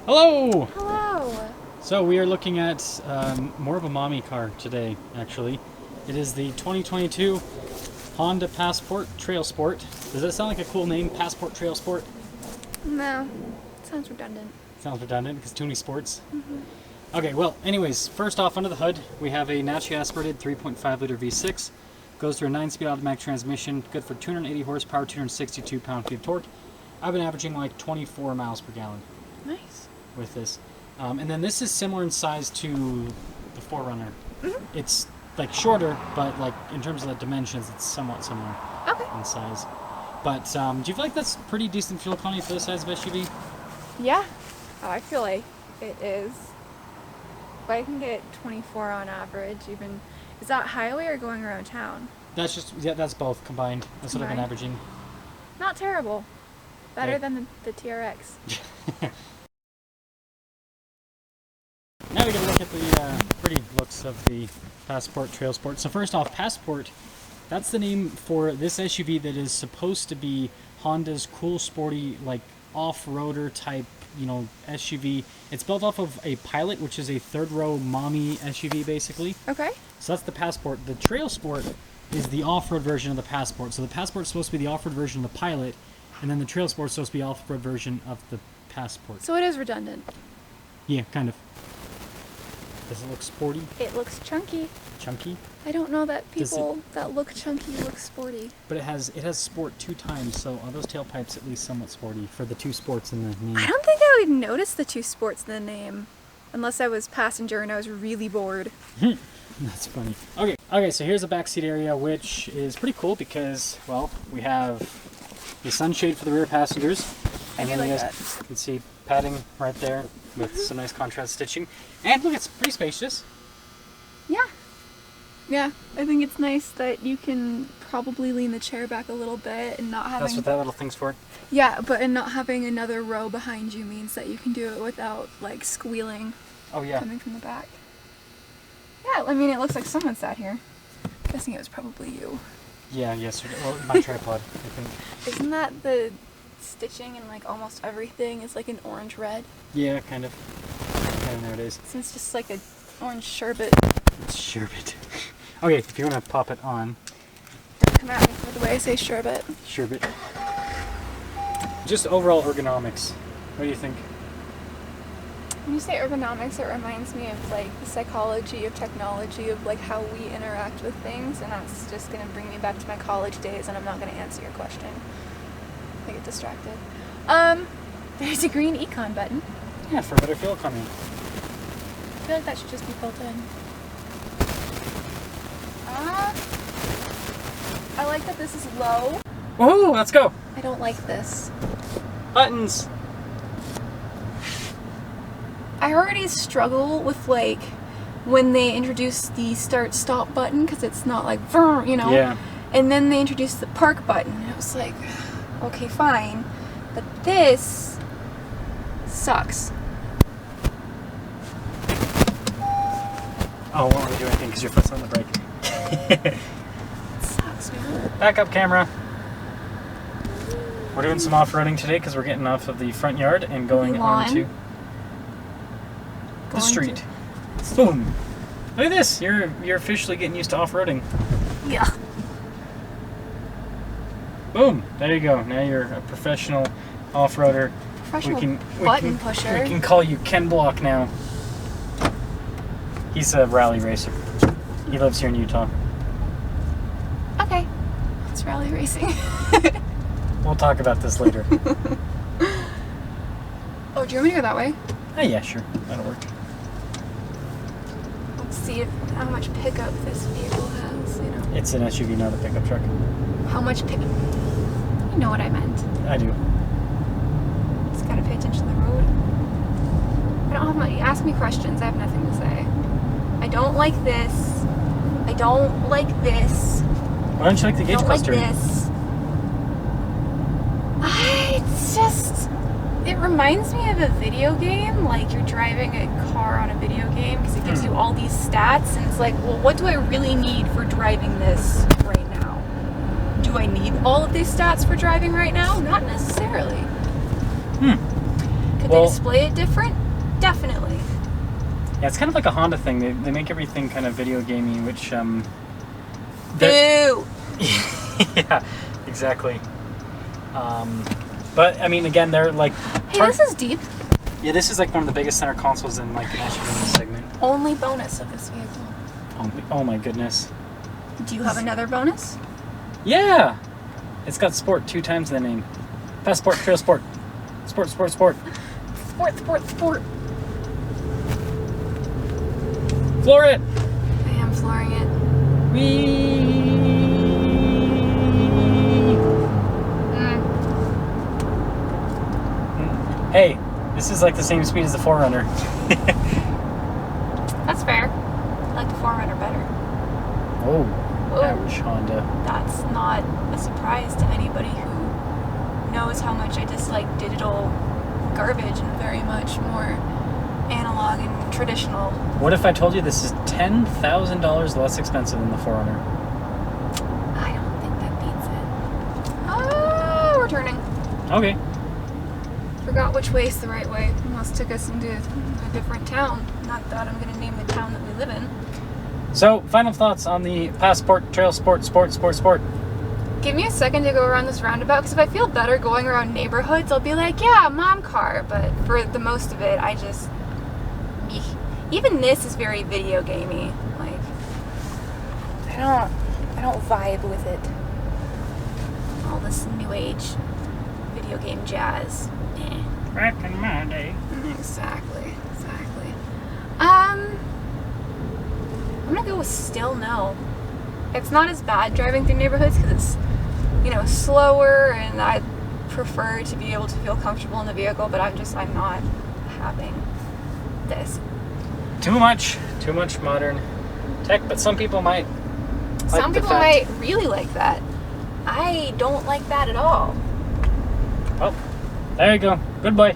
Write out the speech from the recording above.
Hello! Hello! So we are looking at more of a mommy car today, actually. It is the 2022 Honda Passport TrailSport. Does that sound like a cool name, Passport TrailSport? No, sounds redundant. Sounds redundant because too many sports. Okay, well, anyways, first off, under the hood, we have a naturally aspirated 3.5 liter V6. Goes through a 9-speed automatic transmission, good for 280 horsepower, 262 pound-feet of torque. I've been averaging like 24 miles per gallon Nice. with this. And then this is similar in size to the 4Runner. It's like shorter, but like in terms of the dimensions, it's somewhat similar Okay. in size. But do you feel like that's pretty decent fuel economy for the size of SUV? Yeah. Oh, I feel like it is. But I can get 24 on average, even. Is that highway or going around town? That's just, yeah, that's both combined. That's what I've been Combined. averaging. Not terrible. Better Okay. than the TRX. Now we get a look at the pretty looks of the Passport TrailSport. So first off, Passport, that's the name for this SUV that is supposed to be Honda's cool, sporty, like off-roader type, SUV. It's built off of a Pilot, which is a third-row mommy SUV, basically. Okay. So that's the Passport. The TrailSport is the off-road version of the Passport. So the Passport's supposed to be the off-road version of the Pilot, and then the TrailSport's supposed to be the off-road version of the Passport. So it is redundant. Yeah, kind of. Does it look sporty? It looks chunky. Chunky? I don't know that Does it- people that look chunky look sporty. But it has sport 2 times, so are those tailpipes at least somewhat sporty for the 2 sports in the name? I don't think I would notice the 2 sports in the name. Unless I was passenger and I was really bored. That's funny. Okay, so here's the backseat area, which is pretty cool because, well, we have the sunshade for the rear passengers. And I then you like guys can see padding right there with some nice contrast stitching. And look, it's pretty spacious. Yeah. Yeah, I think it's nice that you can probably lean the chair back a little bit and not having... That's what that little thing's for. Yeah, but and not having another row behind you means that you can do it without, like, squealing Oh, yeah. coming from the back. Yeah, I mean, it looks like someone sat here. I'm guessing it was probably you. Yeah, yes. Well, my tripod, I think. Isn't that the stitching in, like, almost everything is, like, an orange-red? Yeah, kind of. Kind of nowadays. So it's just, like, a orange sherbet. It's sherbet. Okay, if you want to pop it on. Don't come at me for the way I say sherbet. Sherbet. Just overall ergonomics. What do you think? When you say ergonomics, it reminds me of like the psychology of technology, of like how we interact with things, and that's just going to bring me back to my college days, and I'm not going to answer your question. I get distracted. There's a green econ button. Yeah, for better fuel economy. I feel like that should just be built in. I like that this is low. Whoa, let's go! I don't like this. Buttons! I already struggle with like when they introduce the start-stop button because it's not like, Yeah. And then they introduced the park button, and it was like, okay, fine, but this sucks. Oh, won't really do anything because your foot's on the brake. It sucks, man. Backup camera. We're doing some off-roading today because we're getting off of the front yard and going Lawn. onto the Going street. Boom! Look at this! You're officially getting used to off-roading. Yeah. Boom! There you go. Now you're a professional off-roader. Professional button pusher. We can call you Ken Block now. He's a rally racer. He lives here in Utah. Okay. It's rally racing. We'll talk about this later. Oh, do you want me to go that way? Oh yeah, sure. That'll work. Let's see how much pickup this vehicle has, It's an SUV, not a pickup truck. How much pickup? You know what I meant. I do. Just gotta pay attention to the road. I don't have money. Ask me questions. I have nothing to say. I don't like this. I don't like this. Why don't you like the I gauge don't like cluster? this. It's just... It reminds me of a video game. Like you're driving a car on a video game because it gives you all these stats. And it's like, well, what do I really need for driving this right now? Do I need all of these stats for driving right now? Not necessarily. Could they display it different? Definitely. Yeah, it's kind of like a Honda thing. They make everything kind of video gamey, which Boo! yeah, exactly. But I mean, again, they're like. Hey, this is deep. Yeah, this is like one of the biggest center consoles in like an SUV in this segment. Only bonus of this vehicle. Oh my goodness. Do you have another bonus? Yeah, it's got sport 2 times the name. Passport TrailSport. Sport. Sport. Floor it. I am flooring it. Whee! Hey, this is like the same speed as the 4Runner. That's fair. I like the 4Runner better. Oh, Whoa. ouch, Honda. That's not a surprise to anybody who knows how much I dislike digital garbage and very much more analog and traditional. What if I told you this is $10,000 less expensive than the 4Runner? I don't think that beats it. Oh, we're turning. Okay. Forgot which way is the right way. Almost took us into a different town. Not that I'm going to name the town that we live in. So, final thoughts on the Passport TrailSport Sport. Give me a second to go around this roundabout, because if I feel better going around neighborhoods, I'll be like, yeah, mom car. But for the most of it, I just... Even this is very video gamey. Like, I don't vibe with it. All this new age video game jazz. Back in my day. Exactly. I'm gonna go with still no. It's not as bad driving through neighborhoods because it's, slower, and I prefer to be able to feel comfortable in the vehicle, but I'm not having this. Too much modern tech, but some people might Some people might really like that. I don't like that at all. Well, there you go. Good boy.